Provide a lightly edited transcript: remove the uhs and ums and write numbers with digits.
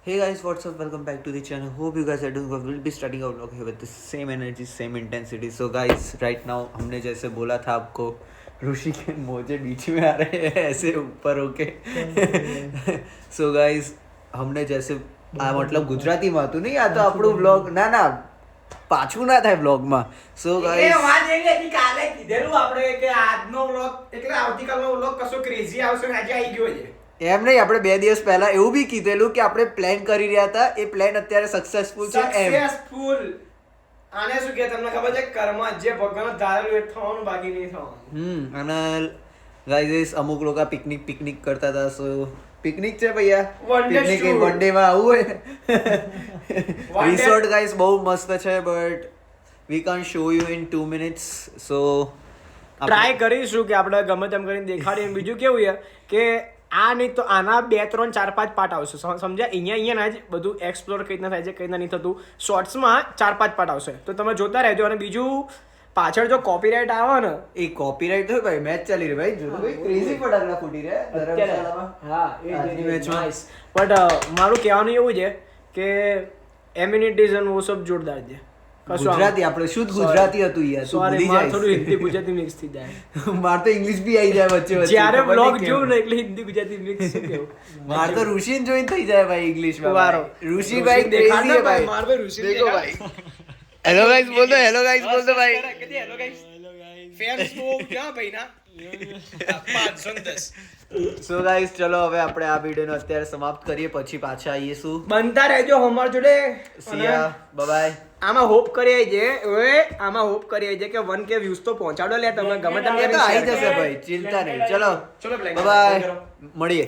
Hey guys, what's up? Welcome back to the channel. Hope you guys are doing well. We'll be starting our vlog here with the same energy, same intensity. So guys, right now हमने जैसे बोला था आपको ऋषि के मोजे बीच में आ रहे हैं ऐसे ऊपर होके. So guys, हमने जैसे मतलब ગુજરાતીમાં હતું નહીં આ તો આપણું vlog ના પાછું ના થાય vlogમાં. So guys, એ વાત એવી હતી કાલે કીધેલું આપણે કે આજનો vlog એટલે આવતીકાલનો vlog કશો ક્રેઝી આવશે ને આજે આવી ગયો છે. એમ નહીં, આપણે 2 દિવસ પહેલા એવું બી કીધેલું કે આપણે પ્લાન કરી રહ્યા હતા, એ પ્લાન અત્યારે સક્સેસફુલ છે. સક્સેસફુલ આને શું કે તમને ખબર છે કર્મ જે ભગવાન ધારેલું એ થવાનું બાકી નહીં થવાનું. અને ગાઈઝ અમુક લોકો પિકનિક કરતા હતા. સો પિકનિક છે ભૈયા, One day picnic shoot. One day માં આવું હોય. રિસોર્ટ ગાઈઝ બહુ મસ્ત છે, but we can't show you in 2 minutes. So try કરીશું કે આપણે ગમે તેમ કરીને દેખાડીએ. બીજું કેવું છે કે આ નહીં તો આના 2 3 4 5 પાર્ટ આવશે. સમજ્યા? અહીંયા ના જ બધું એક્સપ્લોર કઈ રીતના થાય છે, કઈ રીતના નહીં થતું. શોર્ટ્સમાં 4 5 પાર્ટ આવશે તો તમે જોતા રહેજો. અને બીજું પાછળ જો કોપીરાઇટ આવે ને એ કોપીરાઇટ હોય ભાઈ, મેચ ચાલી રહી ભાઈ, જો ભાઈ ક્રેઝી ફટાકડા ફૂટી રહ્યા ધર્મશાળામાં. હા આજની મેચમાં. બટ મારું કહેવાનું એવું છે કે એમ્યુનિટીઝ અને વો સબ જોરદાર છે. ગુજરાતી આપણે શુદ્ધ ગુજરાતી હતું યાર, તું સોરી ભૂલી માર થોડું જાય. હિન્દી ગુજરાતી મિક્સ થઈ જાય. માર તો ઇંગ્લિશ બી આવી જાય વચ્ચે વચ્ચે. જ્યારે ખબર બ્લોગ નહીં જોઉં કેમ. ને એટલે હિન્દી ગુજરાતી મિક્સ શું કેવું. માર તો ઋષિને જોઈને થઈ જાય ભાઈ ઇંગ્લિશમાં. વારો. ઋષિભાઈ દેખાડ crazy ને હે ભાઈ. માર ભાઈ ઋષિ દેખો દેખાડ. ભાઈ. હેલો ગાઈસ બોલ દો, હેલો ગાઈસ બોલ દો ભાઈ. Hello guys. ફેન્સ તો ક્યાં ભાઈ ના 510. સો ગાઈસ ચલો હવે આપણે આ વિડિયોનો અત્યારે સમાપ્ત કરીએ, પછી પાછા આવીશું. બનતા રહેજો અમાર જોડે. સિયા બાય બાય. આમાં હોપ કરીએ છે આમાં હોપ કરીએ છે કે 1K વ્યૂઝ તો પહોંચાડો લે તમે ગમે તેમ એ તો આવી જશે ભાઈ, ચિંતા નહીં. ચલો ચલો બાય બાય, મળીએ.